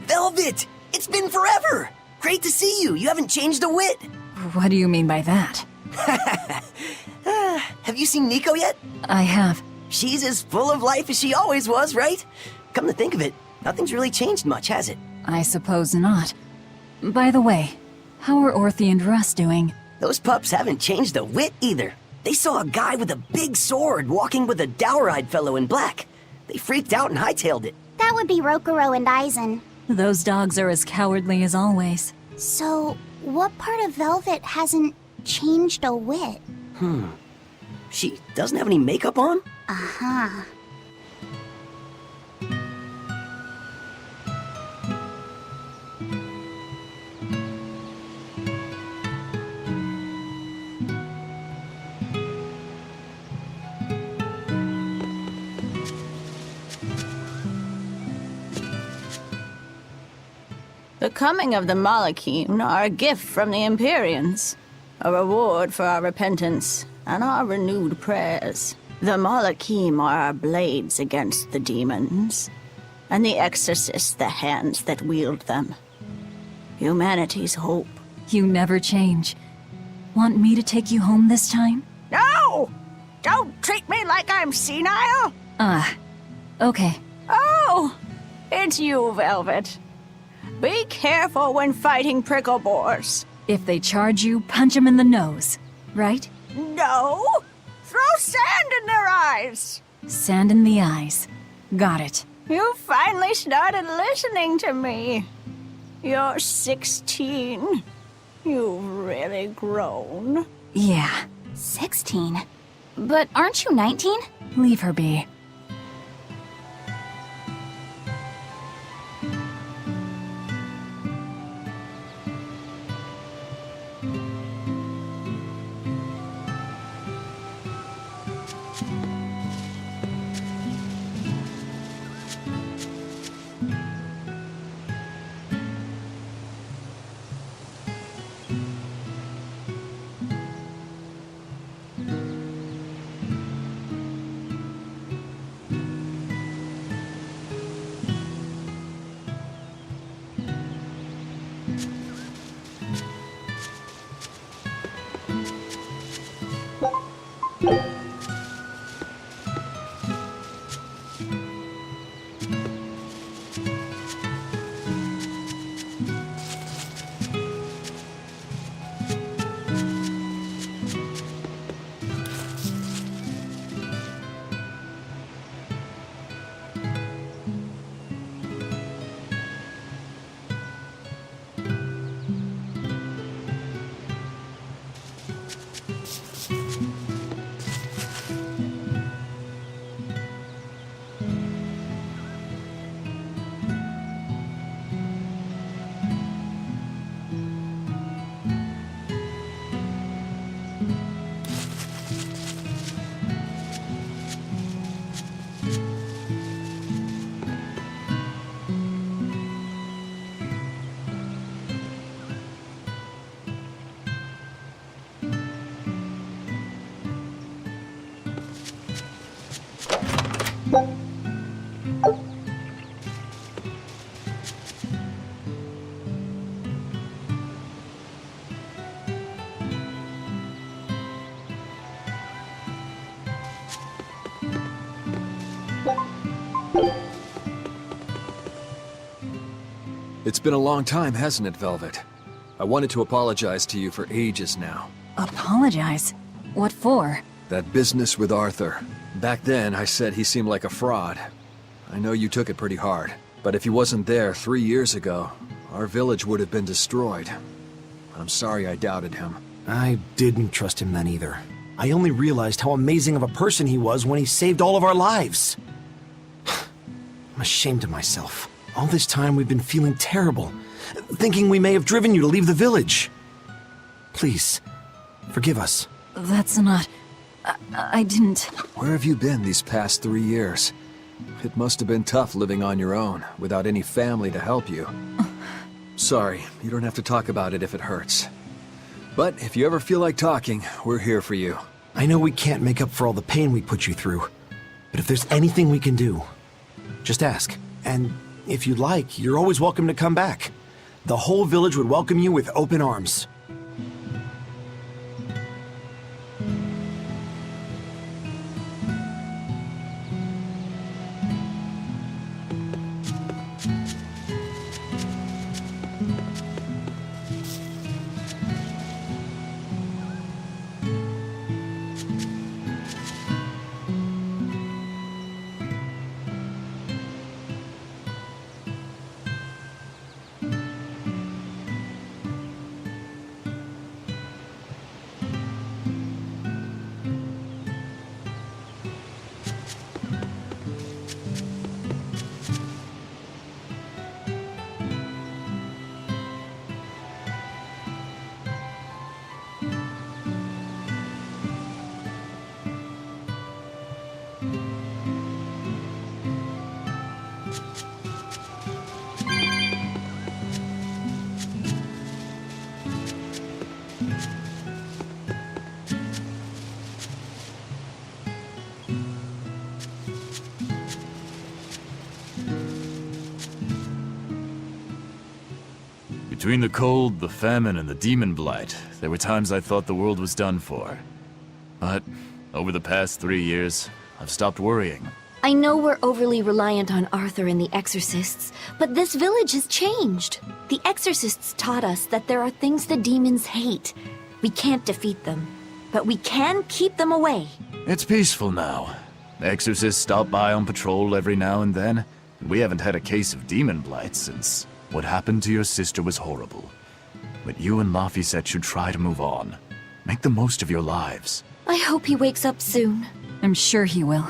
Velvet! It's been forever! Great to see you. You haven't changed a whit. What do you mean by that? Have you seen Nico yet? I have. She's as full of life as she always was, right? Come to think of it, nothing's really changed much, has it? I suppose not. By the way, how are Orthy and Russ doing? Those pups haven't changed a whit either. They saw a guy with a big sword walking with a dour-eyed fellow in black. They freaked out and hightailed it. That would be Rokuro and Aizen. Those dogs are as cowardly as always. So, what part of Velvet hasn't changed a whit? She doesn't have any makeup on? Uh-huh. The coming of the Malachim are a gift from the Empyreans, a reward for our repentance and our renewed prayers. The Malachim are our blades against the demons, and the exorcists the hands that wield them. Humanity's hope. You never change. Want me to take you home this time? No! Don't treat me like I'm senile! Okay. Oh! It's you, Velvet. Be careful when fighting prickle boars. If they charge you, punch them in the nose, right? No! Throw sand in their eyes! Sand in the eyes. Got it. You finally started listening to me. You're 16. You've really grown. Yeah. 16? But aren't you 19? Leave her be. It's been a long time, hasn't it, Velvet? I wanted to apologize to you for ages now. Apologize? What for? That business with Arthur. Back then, I said he seemed like a fraud. I know you took it pretty hard, but if he wasn't there 3 years ago, our village would have been destroyed. I'm sorry I doubted him. I didn't trust him then either. I only realized how amazing of a person he was when he saved all of our lives. I'm ashamed of myself. All this time we've been feeling terrible, thinking we may have driven you to leave the village. Please, forgive us. That's not... I didn't... Where have you been these past 3 years? It must have been tough living on your own, without any family to help you. Sorry, you don't have to talk about it if it hurts. But if you ever feel like talking, we're here for you. I know we can't make up for all the pain we put you through, but if there's anything we can do, just ask. And if you'd like, you're always welcome to come back. The whole village would welcome you with open arms. Between the cold, the famine, and the demon blight, there were times I thought the world was done for. But over the past 3 years, I've stopped worrying. I know we're overly reliant on Arthur and the Exorcists, but this village has changed. The Exorcists taught us that there are things the demons hate. We can't defeat them, but we can keep them away. It's peaceful now. Exorcists stop by on patrol every now and then, and we haven't had a case of demon blight since what happened to your sister was horrible. But you and Laphicet should try to move on. Make the most of your lives. I hope he wakes up soon. I'm sure he will.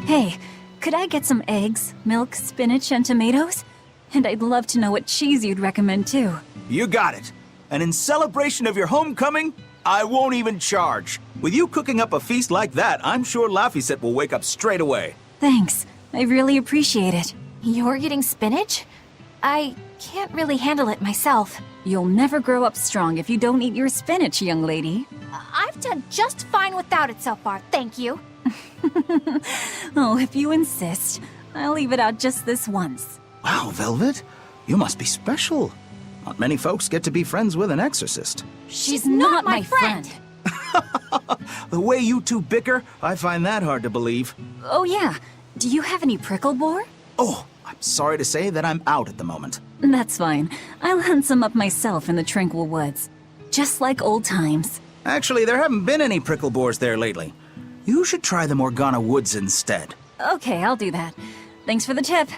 Hey, could I get some eggs, milk, spinach, and tomatoes? And I'd love to know what cheese you'd recommend too. You got it. And in celebration of your homecoming, I won't even charge. With you cooking up a feast like that, I'm sure Laphicet will wake up straight away. Thanks. I really appreciate it. You're getting spinach? I can't really handle it myself. You'll never grow up strong if you don't eat your spinach, young lady. I've done just fine without it so far, thank you. Oh, if you insist. I'll leave it out just this once. Wow, Velvet, you must be special. Not many folks get to be friends with an exorcist. She's not my friend. The way you two bicker, I find that hard to believe. Oh yeah, do you have any prickle boar? Oh, I'm sorry to say that I'm out at the moment. That's fine. I'll hunt some up myself in the tranquil woods. Just like old times. Actually, there haven't been any prickle boars there lately. You should try the Morgana Woods instead. Okay, I'll do that. Thanks for the tip.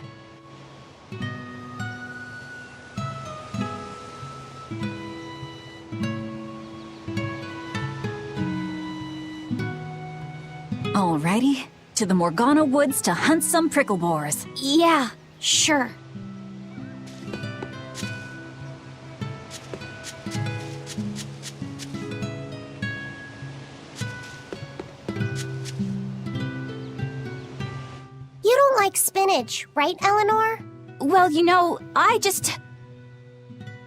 Alrighty, to the Morgana Woods to hunt some prickle boars. Yeah, sure. You don't like spinach, right, Eleanor? Well, you know, I just...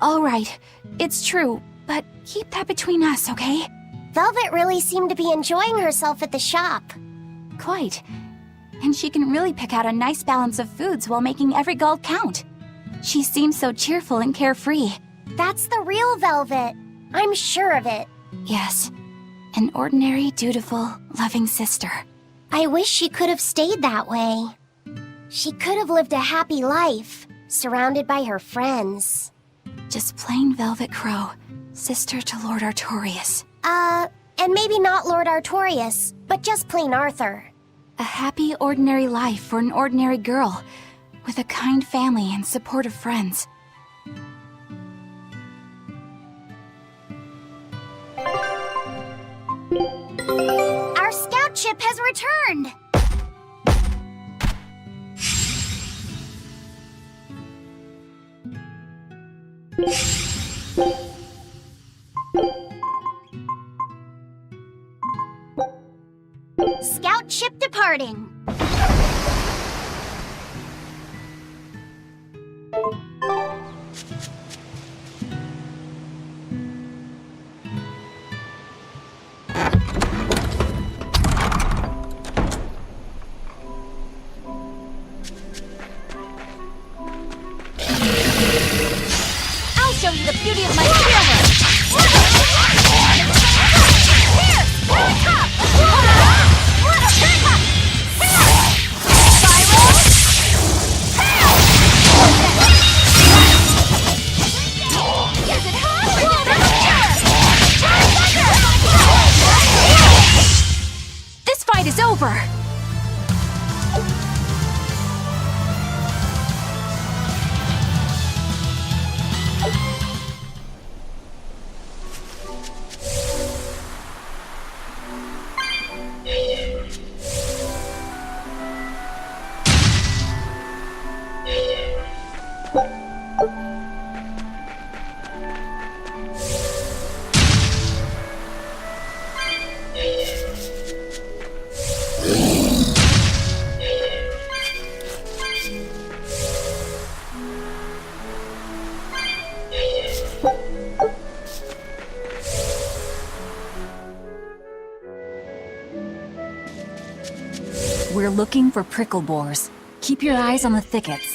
All right, it's true, but keep that between us, okay? Velvet really seemed to be enjoying herself at the shop. Quite. And she can really pick out a nice balance of foods while making every gulp count. She seems so cheerful and carefree. That's the real Velvet. I'm sure of it. Yes, an ordinary, dutiful, loving sister. I wish she could have stayed that way. She could have lived a happy life, surrounded by her friends. Just plain Velvet Crow, sister to Lord Artorias. And maybe not Lord Artorias, but just plain Arthur. A happy, ordinary life for an ordinary girl, with a kind family and supportive friends. Our scout ship has returned! Scout ship departing. I'll show you the beauty of my camera! This fight is over! We're looking for prickle boars. Keep your eyes on the thickets.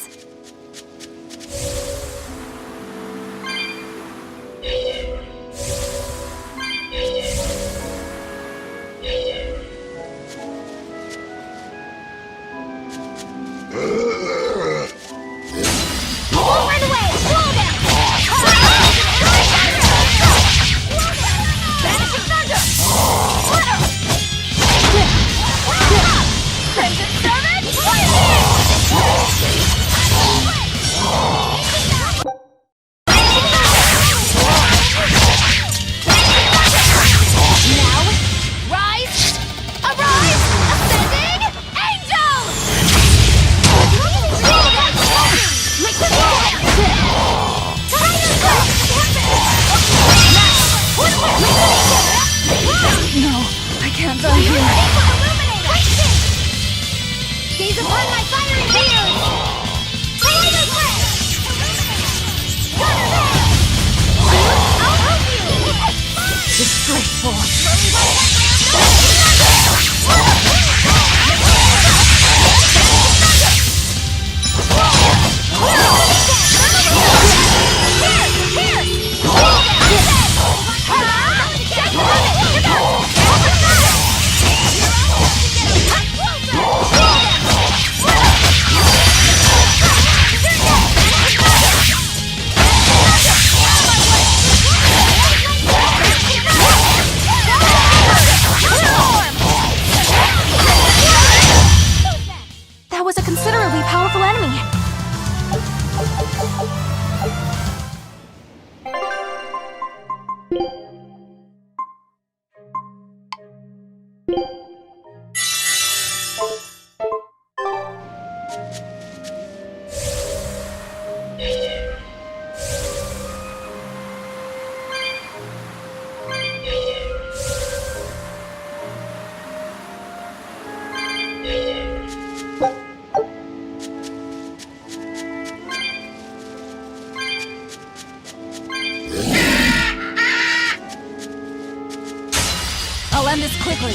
I'll end this quickly.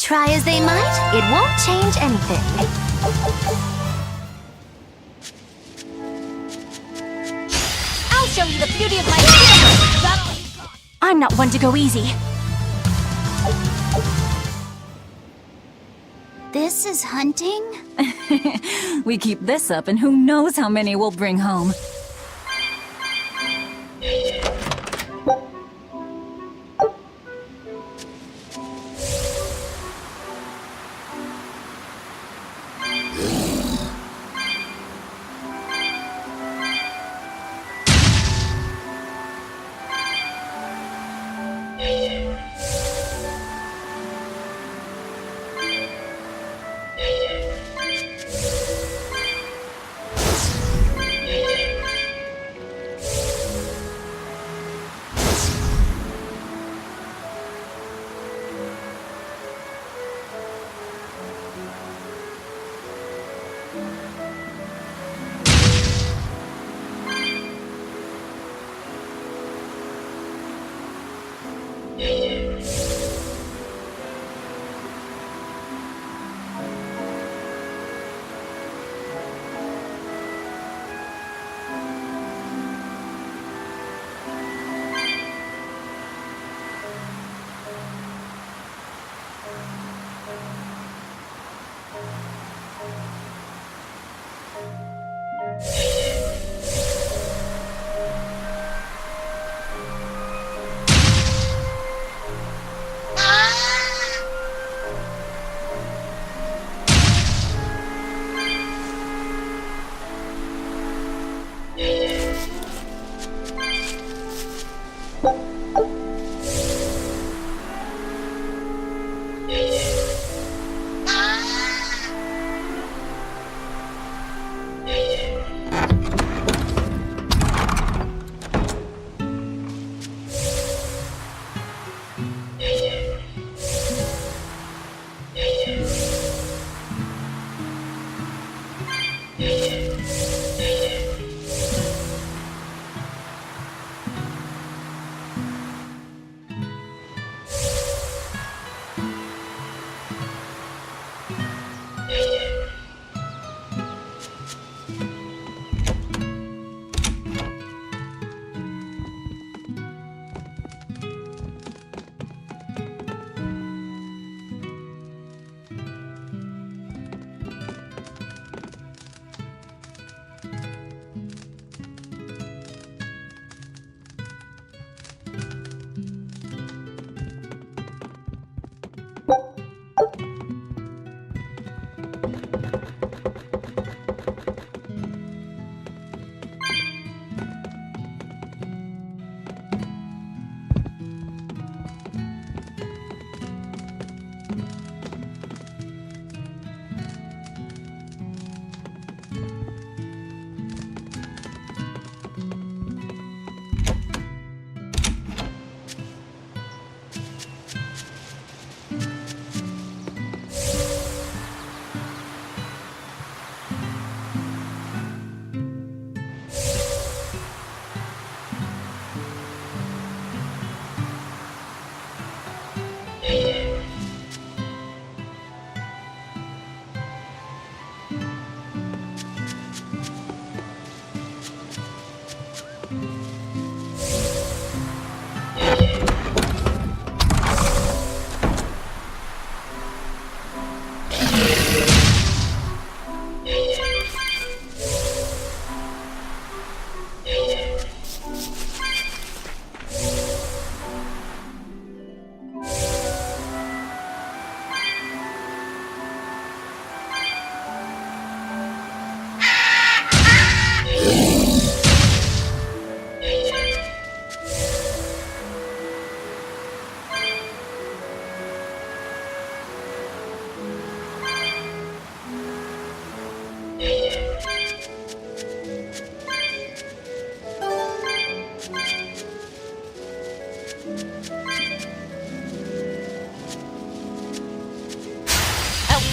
Try as they might, it won't change anything. I'll show you the beauty of my skill! I'm not one to go easy. This is hunting? We keep this up, and who knows how many we'll bring home.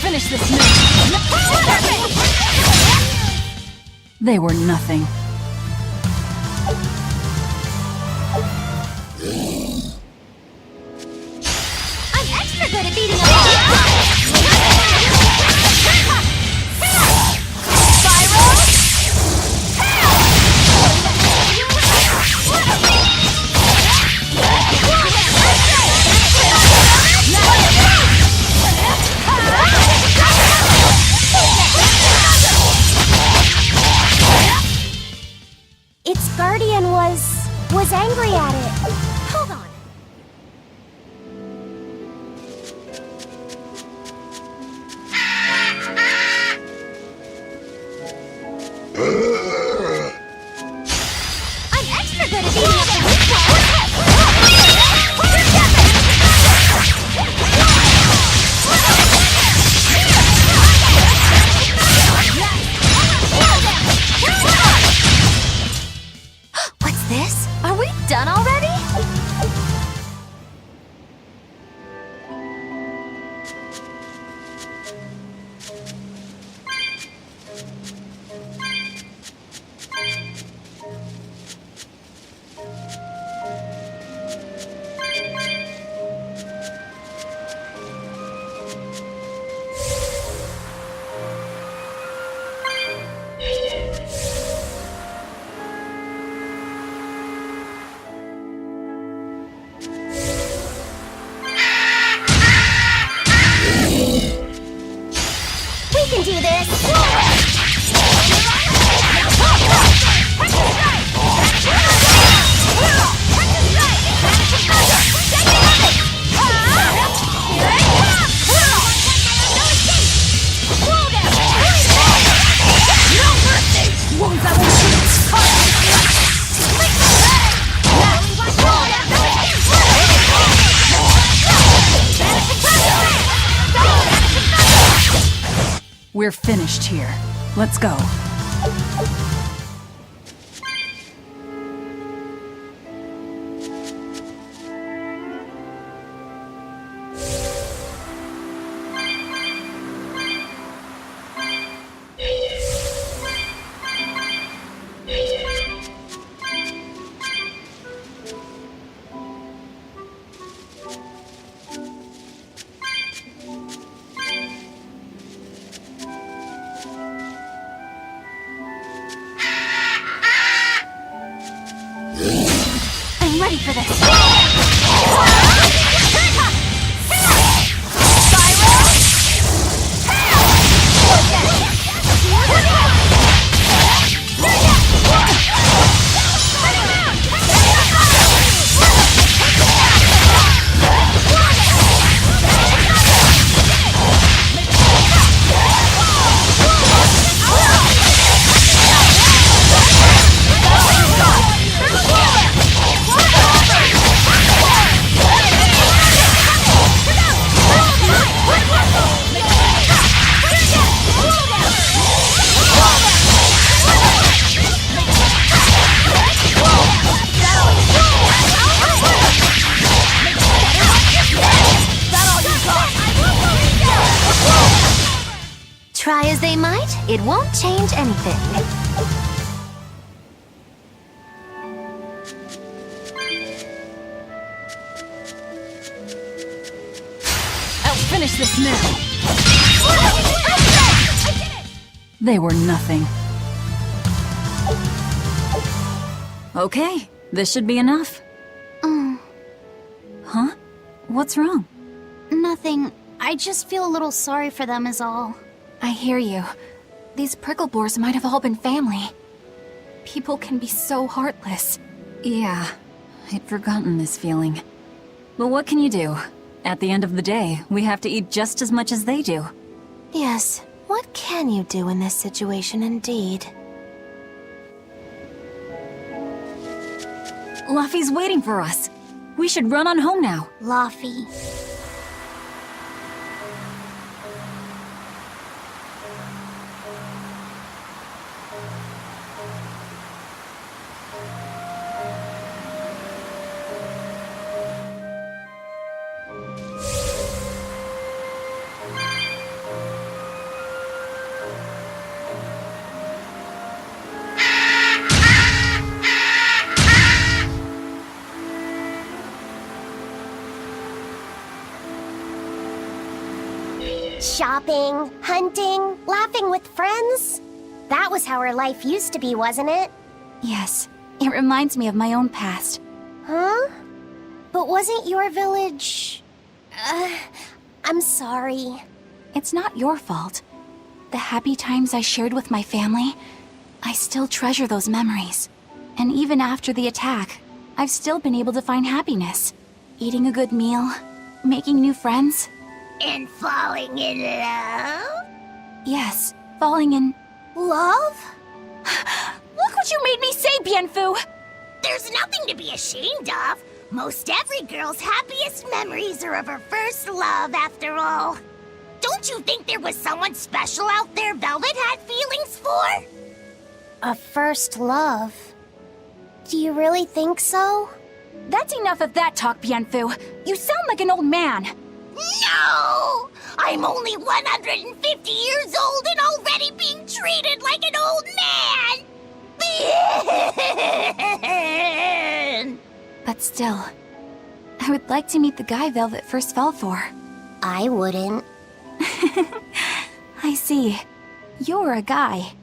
Finish this now. They were nothing. I'm extra good at beating them all. can do this! We're finished here. Let's go. I'm ready for this. Try as they might, it won't change anything. I'll finish this now. They were nothing. Okay, this should be enough. Huh? What's wrong? Nothing. I just feel a little sorry for them is all. I hear you. These prickle boars might have all been family. People can be so heartless. Yeah, I'd forgotten this feeling. But what can you do? At the end of the day, we have to eat just as much as they do. Yes, what can you do in this situation indeed? Luffy's waiting for us. We should run on home now. Luffy. Shopping, hunting, laughing with friends. That was how our life used to be, wasn't it? Yes, it reminds me of my own past. Huh? But wasn't your village... I'm sorry. It's not your fault. The happy times I shared with my family, I still treasure those memories. And even after the attack, I've still been able to find happiness. Eating a good meal, making new friends. And falling in love? Yes, falling in... Love? Look what you made me say, Bienfu! There's nothing to be ashamed of. Most every girl's happiest memories are of her first love, after all. Don't you think there was someone special out there Velvet had feelings for? A first love? Do you really think so? That's enough of that talk, Bienfu. You sound like an old man. No! I'm only 150 years old and already being treated like an old man! But still, I would like to meet the guy Velvet first fell for. I wouldn't. I see. You're a guy.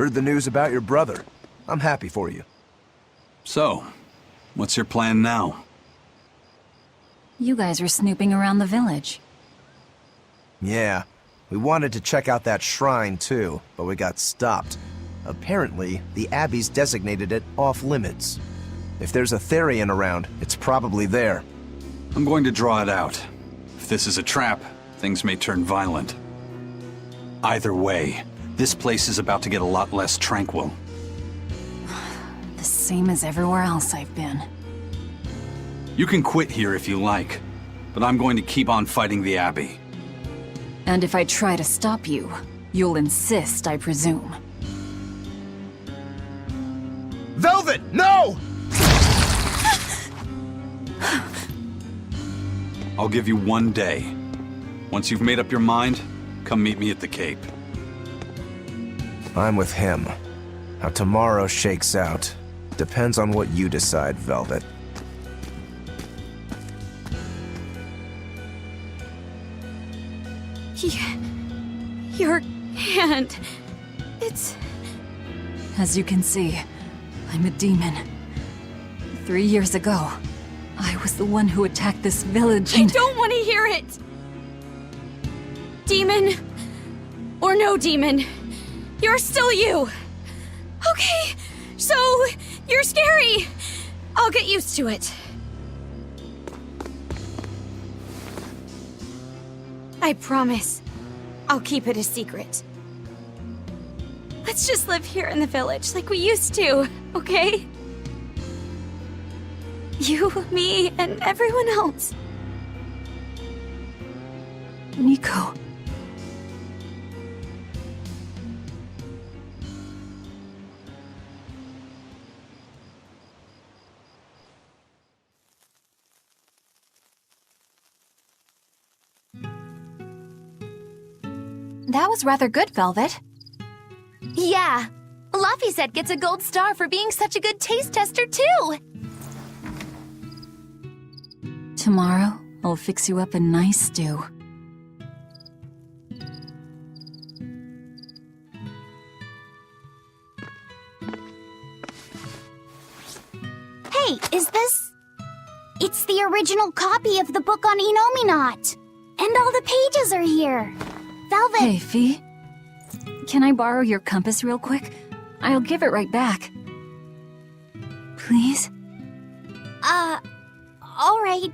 Heard the news about your brother. I'm happy for you. So, what's your plan now? You guys were snooping around the village. Yeah, we wanted to check out that shrine too, but we got stopped. Apparently, the Abbey's designated it off-limits. If there's a Therian around, it's probably there. I'm going to draw it out. If this is a trap, things may turn violent. Either way, this place is about to get a lot less tranquil. The same as everywhere else I've been. You can quit here if you like, but I'm going to keep on fighting the Abbey. And if I try to stop you, you'll insist, I presume. Velvet, no! I'll give you 1 day. Once you've made up your mind, come meet me at the Cape. I'm with him. How tomorrow shakes out depends on what you decide, Velvet. Your hand... It's... As you can see, I'm a demon. 3 years ago, I was the one who attacked this village and... I don't want to hear it! Demon, or no demon, you're still you! Okay, so you're scary! I'll get used to it. I promise, I'll keep it a secret. Let's just live here in the village like we used to, okay? You, me, and everyone else. Nico. That was rather good, Velvet. Yeah. Laphicet gets a gold star for being such a good taste tester, too! Tomorrow, I'll fix you up a nice stew. Hey, is this... It's the original copy of the book on Enominat. And all the pages are here. Velvet... Hey, Fee. Can I borrow your compass real quick? I'll give it right back. Please? All right.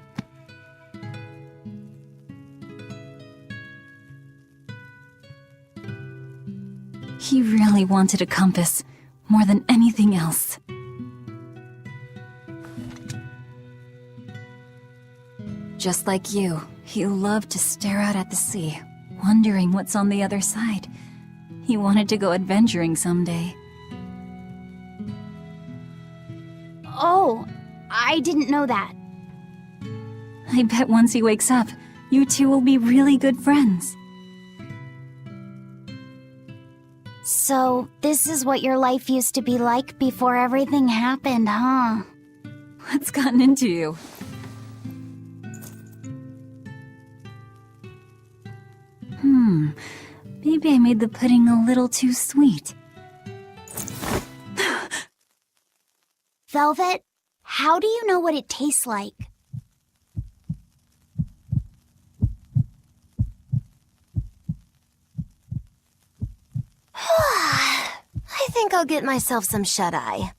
He really wanted a compass, more than anything else. Just like you, he loved to stare out at the sea, wondering what's on the other side. He wanted to go adventuring someday. Oh, I didn't know that. I bet once he wakes up, you two will be really good friends. So, this is what your life used to be like before everything happened, huh? What's gotten into you? Maybe I made the pudding a little too sweet. Velvet, how do you know what it tastes like? I think I'll get myself some shut-eye.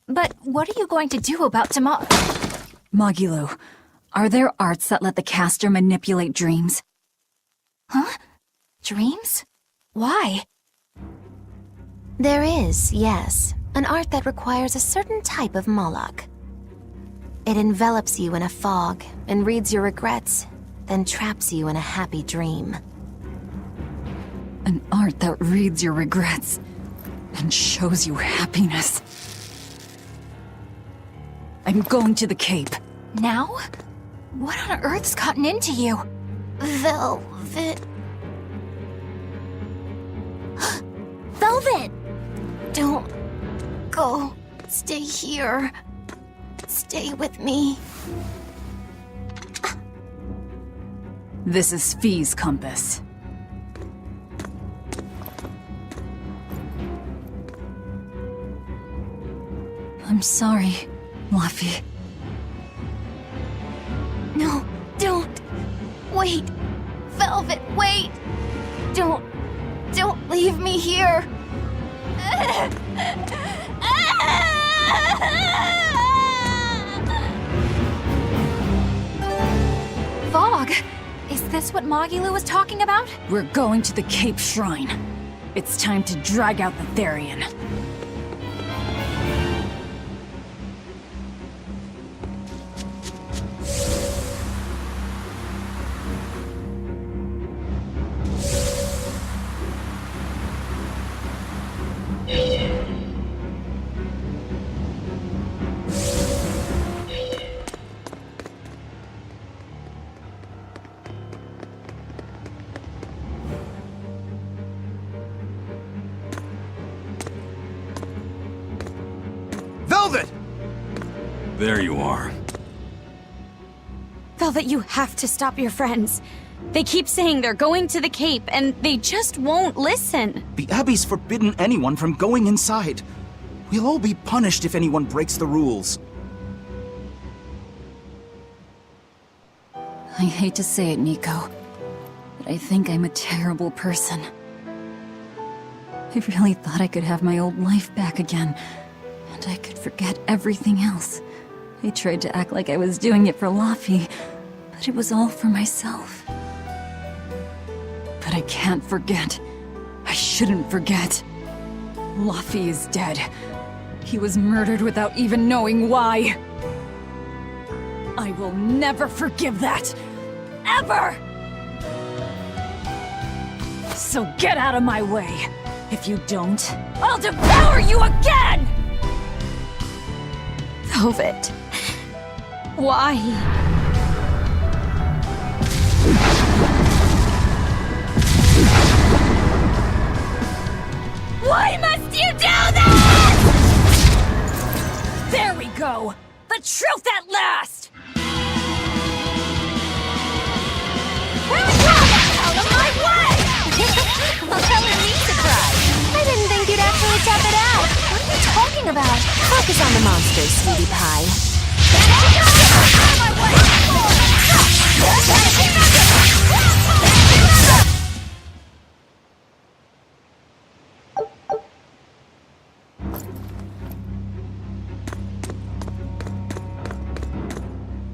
But what are you going to do about tomorrow? Magilo, are there arts that let the caster manipulate dreams? Huh? Dreams? Why? There is, yes, an art that requires a certain type of Moloch. It envelops you in a fog and reads your regrets, then traps you in a happy dream. An art that reads your regrets and shows you happiness. I'm going to the Cape. Now? What on earth's gotten into you? Velvet... Velvet! Don't go. Stay here. Stay with me. This is Fee's compass. I'm sorry, Laffy. No, don't. Wait. Velvet, wait. Don't leave me here. Fog, is this what Magilu was talking about? We're going to the Cape Shrine. It's time to drag out the Therian. Velvet! There you are. Velvet, you have to stop your friends. They keep saying they're going to the Cape, and they just won't listen. The Abbey's forbidden anyone from going inside. We'll all be punished if anyone breaks the rules. I hate to say it, Nico, but I think I'm a terrible person. I really thought I could have my old life back again, and I could forget everything else. I tried to act like I was doing it for Laffy, but it was all for myself. But I can't forget. I shouldn't forget. Laffy is dead. He was murdered without even knowing why. I will never forgive that. Ever! So get out of my way. If you don't, I'll devour you again! Velvet. Why? Why must you do this? There we go! The truth at last! Out of my way! Well, color me surprised. I didn't think you'd actually tough it out. What are you talking about? Focus on the monsters, sweetie pie.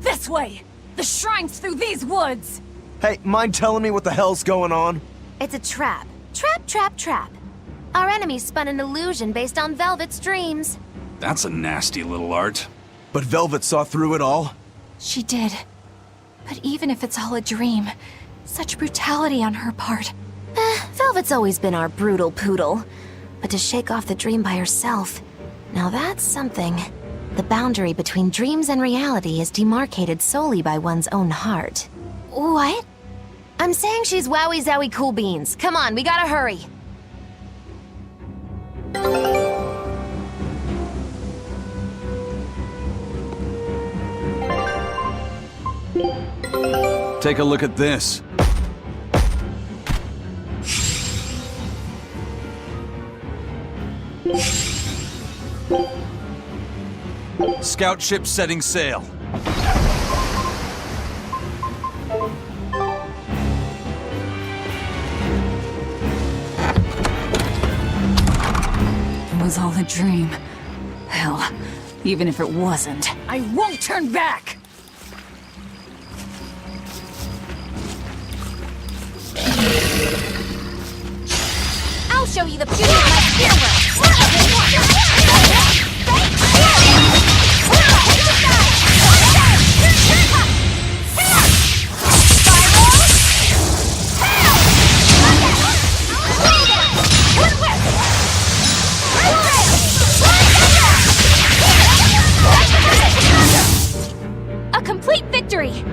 This way! The shrine's through these woods! Hey, mind telling me what the hell's going on? It's a trap. Trap. Our enemy spun an illusion based on Velvet's dreams. That's a nasty little art. But Velvet saw through it all? She did. But even if it's all a dream, such brutality on her part. Velvet's always been our brutal poodle. But to shake off the dream by herself, now that's something. The boundary between dreams and reality is demarcated solely by one's own heart. What? I'm saying she's wowie zowie cool beans. Come on, we gotta hurry. Take a look at this. Scout ship setting sail. It was all a dream. Hell, even if it wasn't, I won't turn back! I'll show you the beauty of my spear work. A complete victory!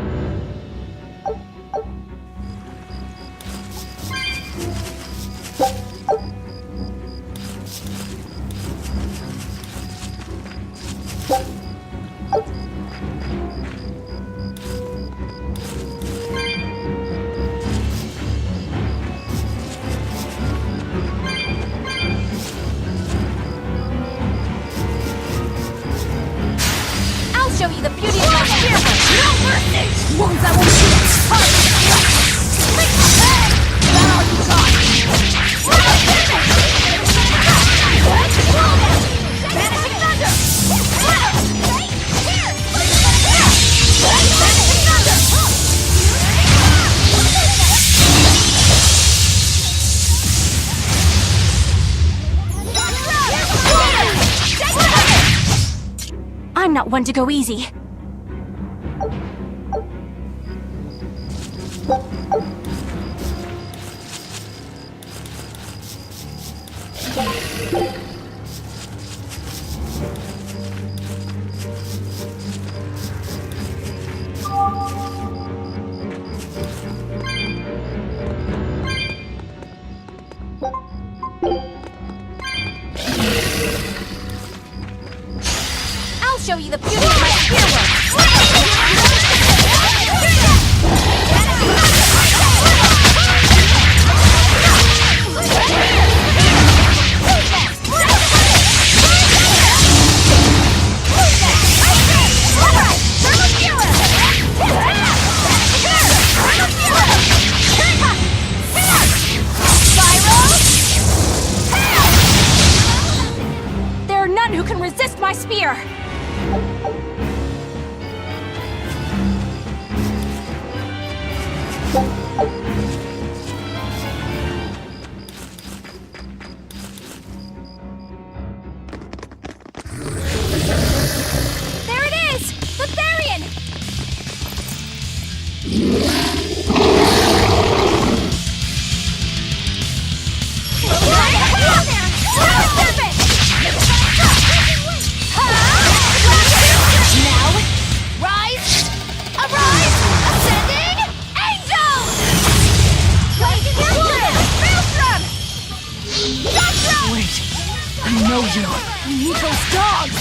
that one to go easy. I'll show you the beauty of my spearwork! There are none who can resist my spear! There it is! The Therian! Now, rise! Arise! Ascending! Angel! Maelstrom! Wait, I know you. I need those dogs!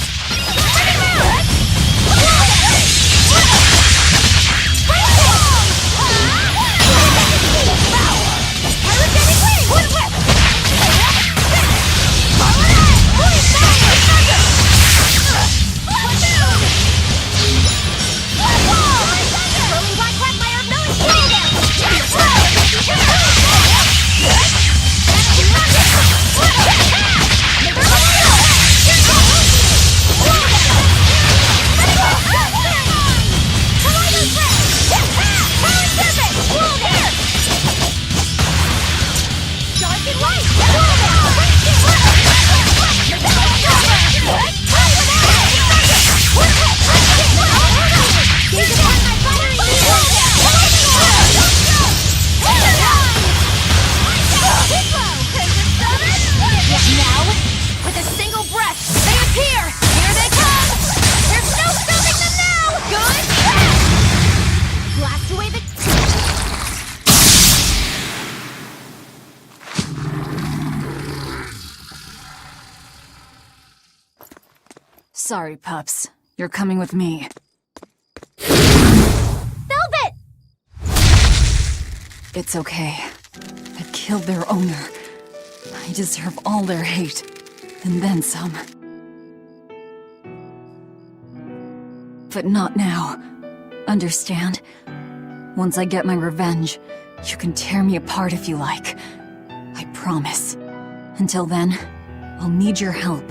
Sorry, pups. You're coming with me. Velvet! It's okay. I killed their owner. I deserve all their hate. And then some. But not now. Understand? Once I get my revenge, you can tear me apart if you like. I promise. Until then, I'll need your help.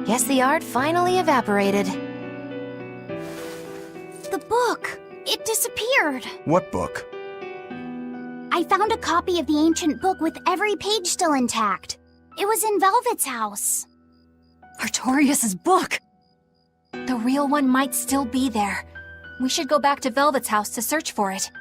Guess the art finally evaporated. The book! It disappeared! What book? I found a copy of the ancient book with every page still intact. It was in Velvet's house. Artorias' book! The real one might still be there. We should go back to Velvet's house to search for it.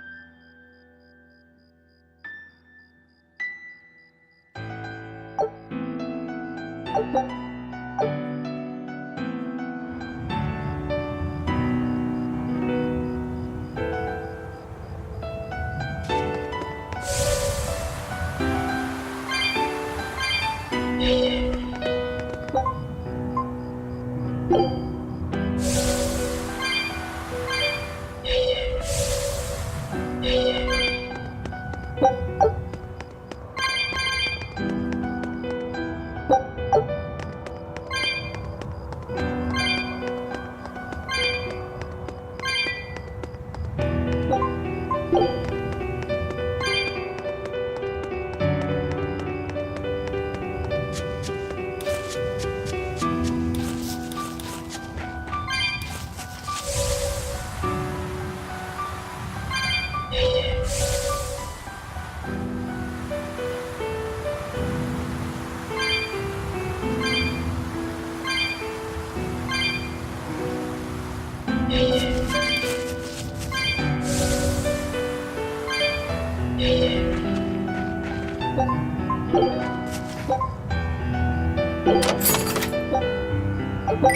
I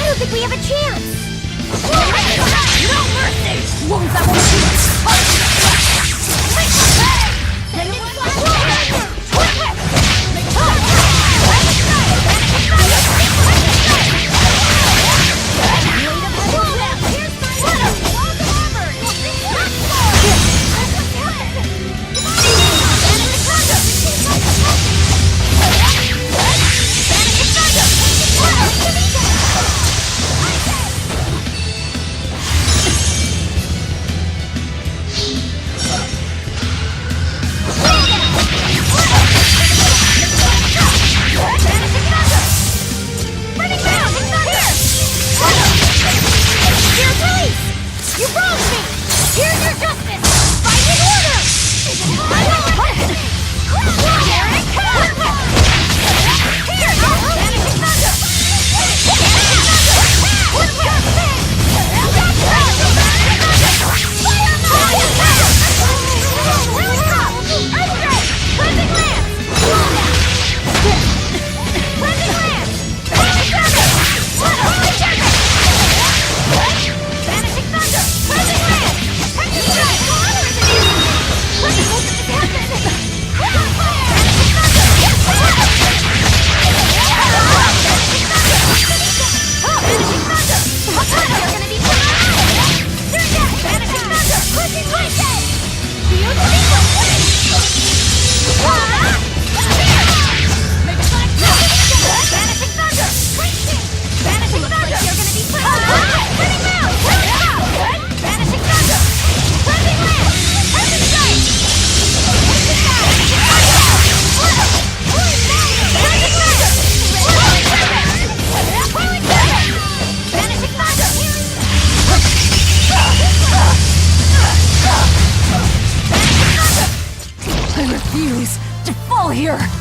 don't think we have a chance! No mercy! Wounds that won't here!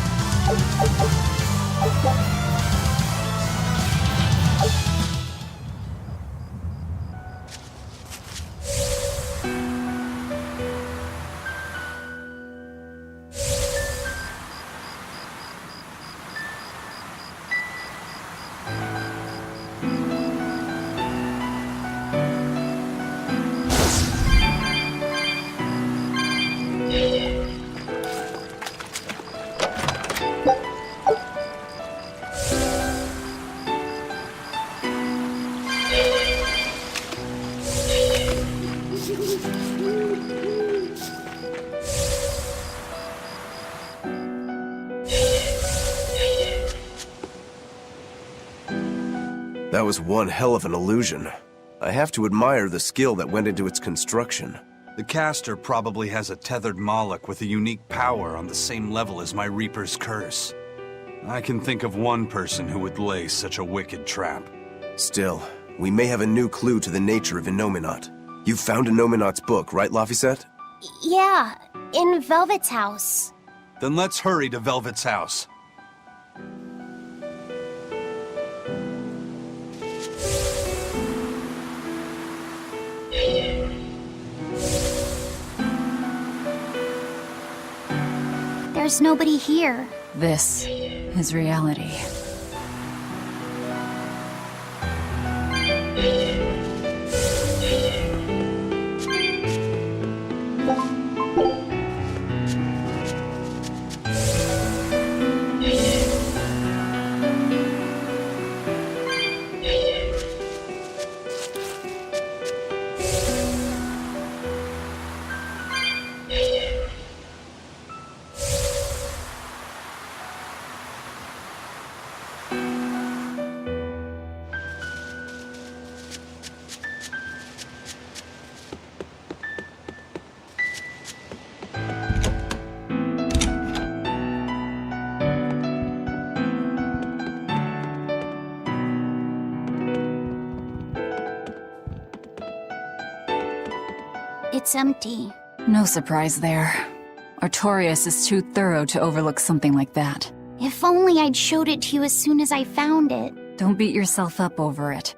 That was one hell of an illusion. I have to admire the skill that went into its construction. The caster probably has a tethered Moloch with a unique power on the same level as my Reaper's curse. I can think of one person who would lay such a wicked trap. Still, we may have a new clue to the nature of Innominat. You found Innominat's book, right, Laphicet? Yeah, in Velvet's house. Then let's hurry to Velvet's house. There's nobody here. This is reality. It's empty. No surprise there. Artorias is too thorough to overlook something like that. If only I'd showed it to you as soon as I found it. Don't beat yourself up over it.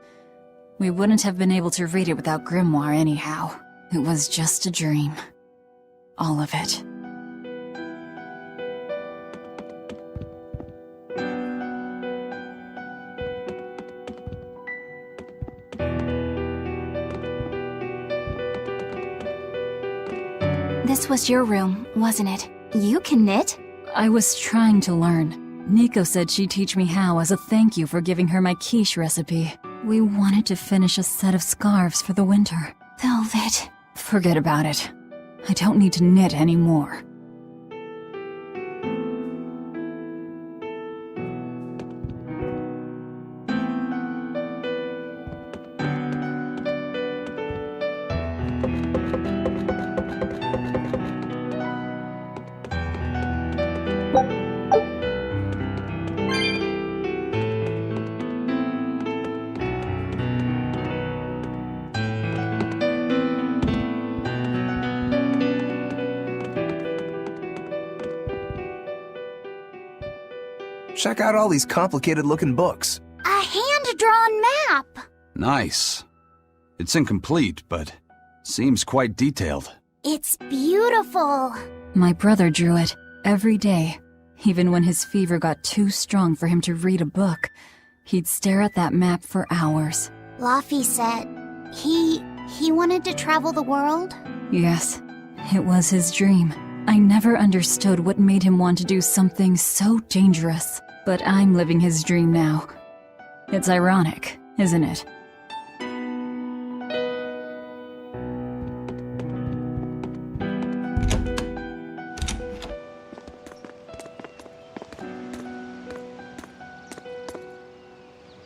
We wouldn't have been able to read it without Grimoire anyhow. It was just a dream. All of it. This was your room, wasn't it? You can knit? I was trying to learn. Nico said she'd teach me how as a thank you for giving her my quiche recipe. We wanted to finish a set of scarves for the winter. Velvet. Forget about it. I don't need to knit anymore. Check out all these complicated-looking books. A hand-drawn map! Nice. It's incomplete, but seems quite detailed. It's beautiful. My brother drew it every day. Even when his fever got too strong for him to read a book, he'd stare at that map for hours. Laffy said he wanted to travel the world? Yes, it was his dream. I never understood what made him want to do something so dangerous. But I'm living his dream now. It's ironic, isn't it?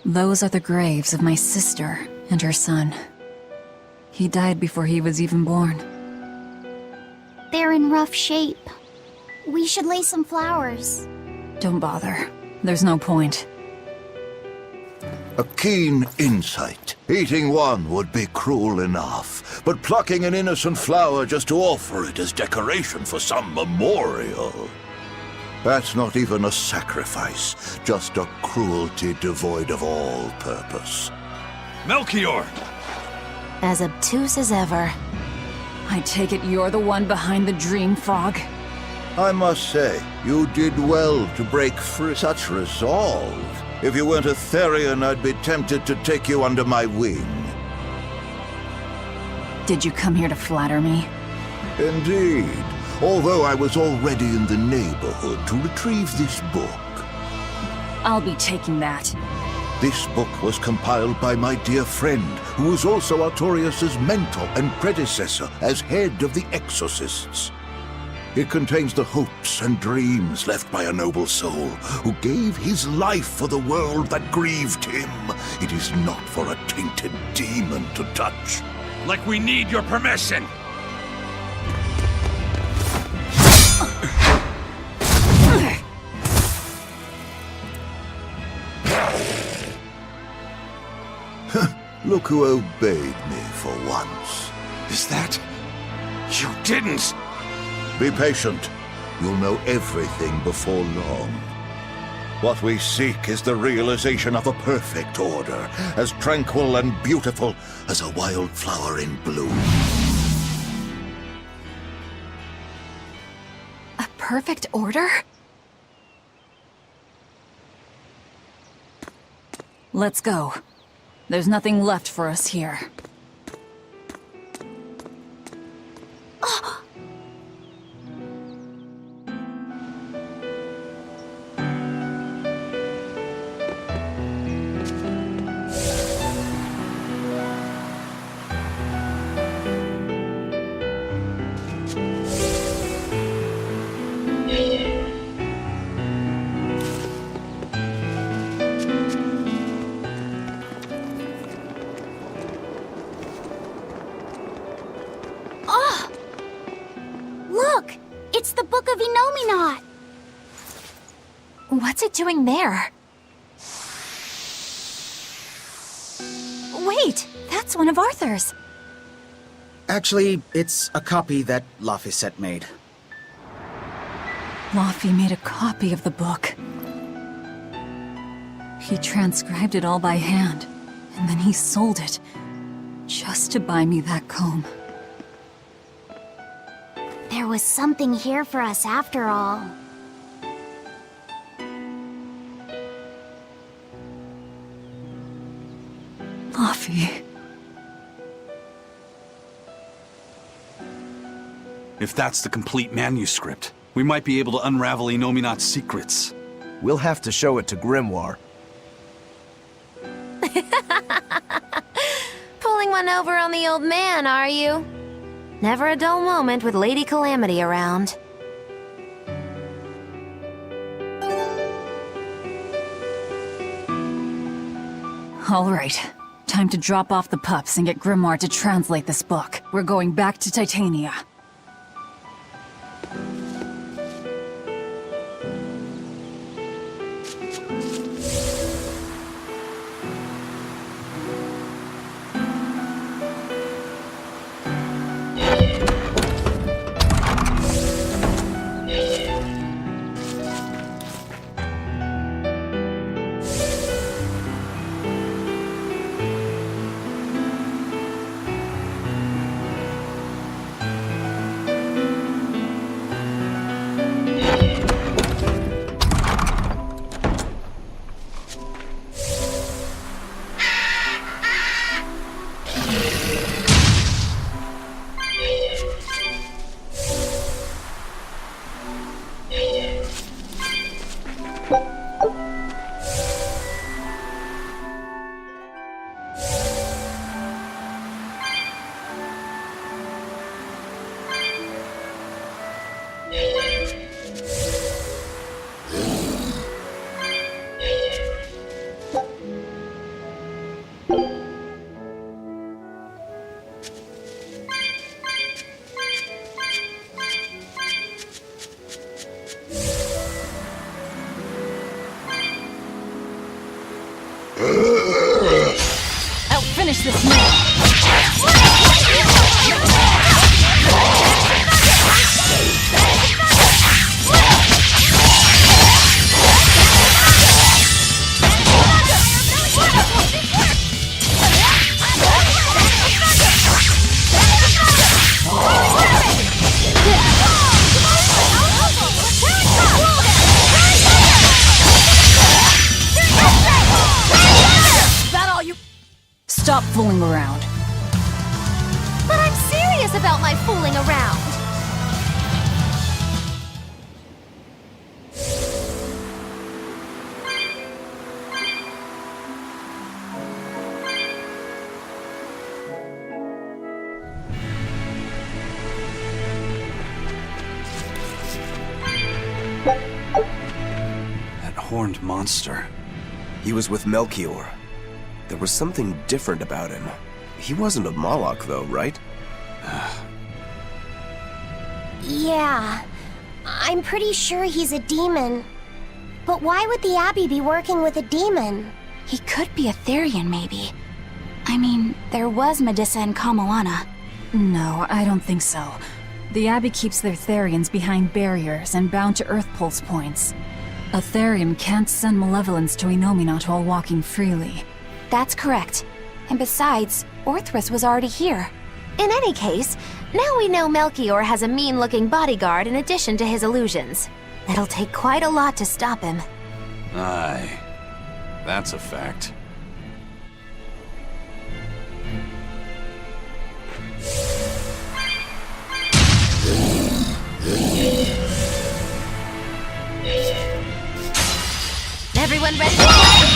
Those are the graves of my sister and her son. He died before he was even born. They're in rough shape. We should lay some flowers. Don't bother. There's no point. A keen insight. Eating one would be cruel enough, but plucking an innocent flower just to offer it as decoration for some memorial. That's not even a sacrifice, just a cruelty devoid of all purpose. Melchior! As obtuse as ever. I take it you're the one behind the dream fog? I must say, you did well to break free. Such resolve. If you weren't a Therian, I'd be tempted to take you under my wing. Did you come here to flatter me? Indeed. Although I was already in the neighborhood to retrieve this book. I'll be taking that. This book was compiled by my dear friend, who was also Artorias' mentor and predecessor as head of the Exorcists. It contains the hopes and dreams left by a noble soul who gave his life for the world that grieved him. It is not for a tainted demon to touch. Like we need your permission! Look who obeyed me for once. Is that... You didn't! Be patient. You'll know everything before long. What we seek is the realization of a perfect order, as tranquil and beautiful as a wildflower in bloom. A perfect order? Let's go. There's nothing left for us here. Look! It's the Book of Enominat! What's it doing there? Wait, that's one of Arthur's. Actually, it's a copy that Laphicet made. Laufey made a copy of the book. He transcribed it all by hand, and then he sold it, just to buy me that comb. There was something here for us after all. Laufey. If that's the complete manuscript, we might be able to unravel Inominat's secrets. We'll have to show it to Grimoire. Pulling one over on the old man, are you? Never a dull moment with Lady Calamity around. All right. Time to drop off the pups and get Grimoire to translate this book. We're going back to Titania. Finish this meal. Stop fooling around. But I'm serious about my fooling around. That horned monster. He was with Melchior. There was something different about him. He wasn't a Moloch, though, right? Yeah, I'm pretty sure he's a demon. But why would the Abbey be working with a demon? He could be a Therian, maybe. I mean, there was Medissa and Kamoana. No, I don't think so. The Abbey keeps their Therians behind barriers and bound to Earth Pulse points. A Therian can't send malevolence to Inominat while walking freely. That's correct. And besides, Orthrus was already here. In any case, now we know Melchior has a mean-looking bodyguard in addition to his illusions. It'll take quite a lot to stop him. Aye. That's a fact. Everyone ready to fight?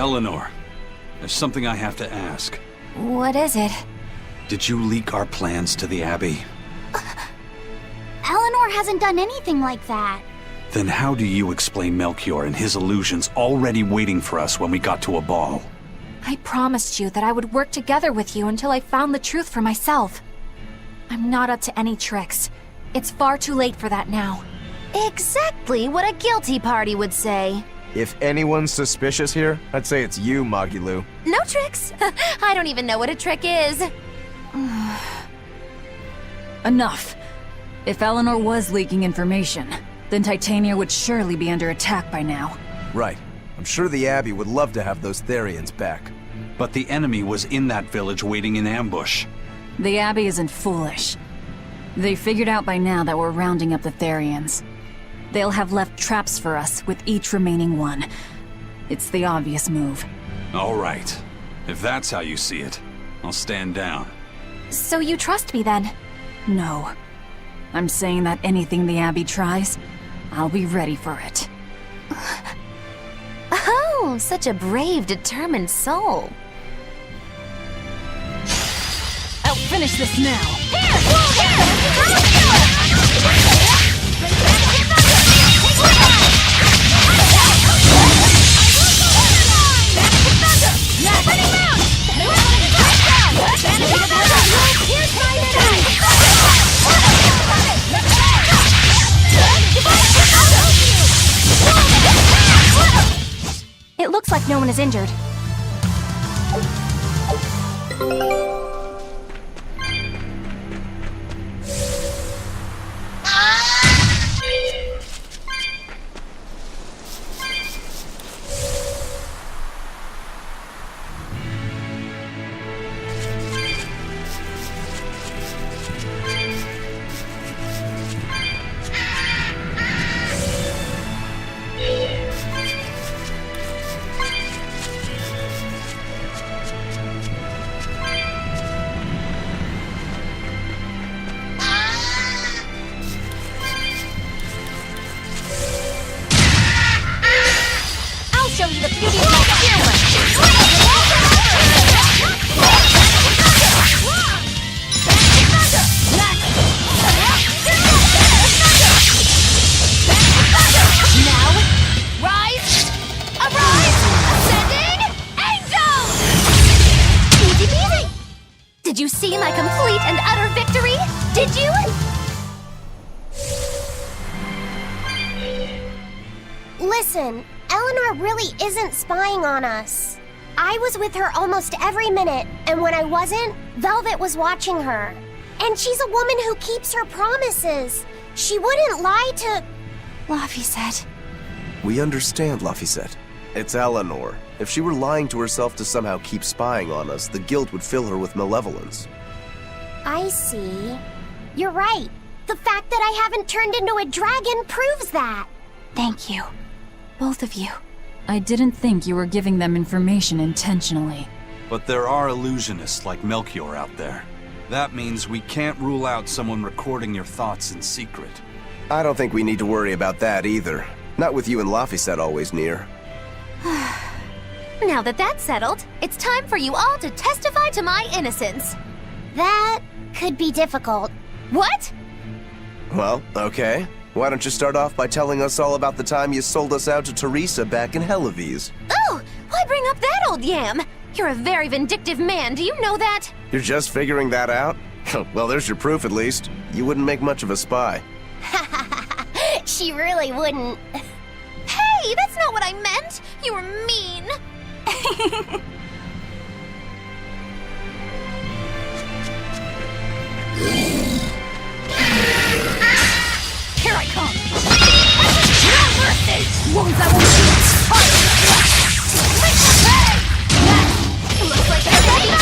Eleanor, there's something I have to ask. What is it? Did you leak our plans to the Abbey? Eleanor hasn't done anything like that. Then how do you explain Melchior and his illusions already waiting for us when we got to a ball? I promised you that I would work together with you until I found the truth for myself. I'm not up to any tricks. It's far too late for that now. Exactly what a guilty party would say. If anyone's suspicious here, I'd say it's you, Magilu. No tricks. I don't even know what a trick is. Enough. If Eleanor was leaking information, then Titania would surely be under attack by now. Right. I'm sure the Abbey would love to have those Therians back. But the enemy was in that village waiting in ambush. The Abbey isn't foolish. They figured out by now that we're rounding up the Therians. They'll have left traps for us with each remaining one. It's the obvious move. All right. If that's how you see it, I'll stand down. So you trust me then? No. I'm saying that anything the Abbey tries, I'll be ready for it. Oh, such a brave, determined soul. I'll finish this now! It looks like no one is injured. Did you see my complete and utter victory? Did you? Listen, Eleanor really isn't spying on us. I was with her almost every minute, and when I wasn't, Velvet was watching her. And she's a woman who keeps her promises. She wouldn't lie to... Laphicet. We understand, Laphicet. It's Eleanor. If she were lying to herself to somehow keep spying on us, the guilt would fill her with malevolence. I see. You're right. The fact that I haven't turned into a dragon proves that. Thank you. Both of you. I didn't think you were giving them information intentionally. But there are illusionists like Melchior out there. That means we can't rule out someone recording your thoughts in secret. I don't think we need to worry about that either. Not with you and Laphicet always near. Now that that's settled, it's time for you all to testify to my innocence. That could be difficult. What? Well, okay. Why don't you start off by telling us all about the time you sold us out to Teresa back in Helives? Oh, why bring up that old yam? You're a very vindictive man, do you know that? You're just figuring that out? Well, there's your proof at least. You wouldn't make much of a spy. She really wouldn't. Hey, that's not what I meant! You were mean! Here I come! No mercy! Wounds I won't heal! Hey! Looks like they're ready to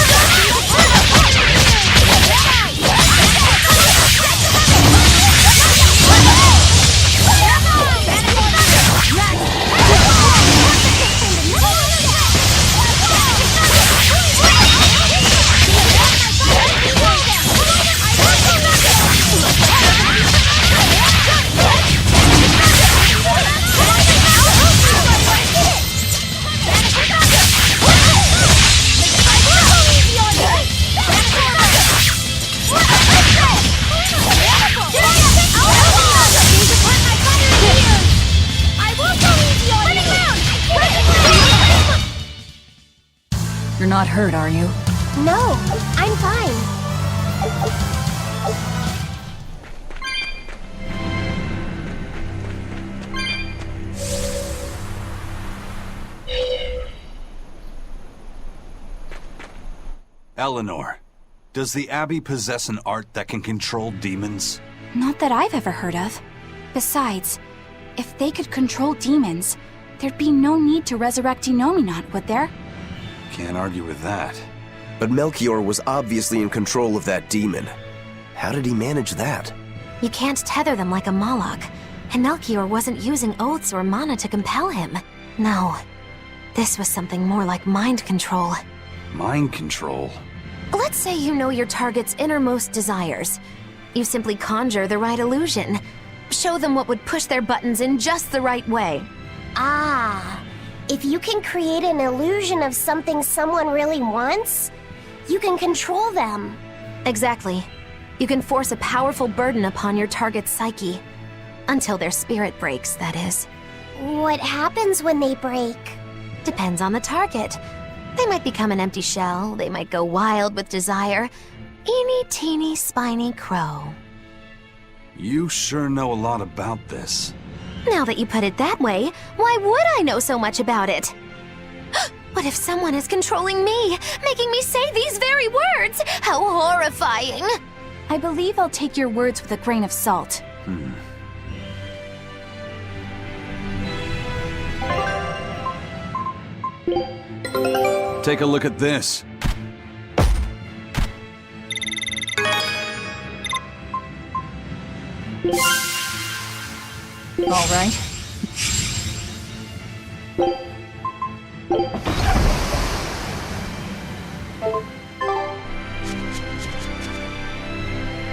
hurt, are you? No, I'm fine. Eleanor, does the Abbey possess an art that can control demons? Not that I've ever heard of. Besides, if they could control demons, there'd be no need to resurrect Inominat, would there? Can't argue with that. But Melchior was obviously in control of that demon. How did he manage that? You can't tether them like a Moloch, and Melchior wasn't using oaths or mana to compel him. No, this was something more like mind control. Mind control? Let's say you know your target's innermost desires. You simply conjure the right illusion. Show them what would push their buttons in just the right way. Ah, if you can create an illusion of something someone really wants, you can control them. Exactly. You can force a powerful burden upon your target's psyche. Until their spirit breaks, that is. What happens when they break? Depends on the target. They might become an empty shell, they might go wild with desire. Eeny teeny spiny crow. You sure know a lot about this. Now that you put it that way, why would I know so much about it? What if someone is controlling me, making me say these very words? How horrifying! I believe I'll take your words with a grain of salt. Take a look at this. All right.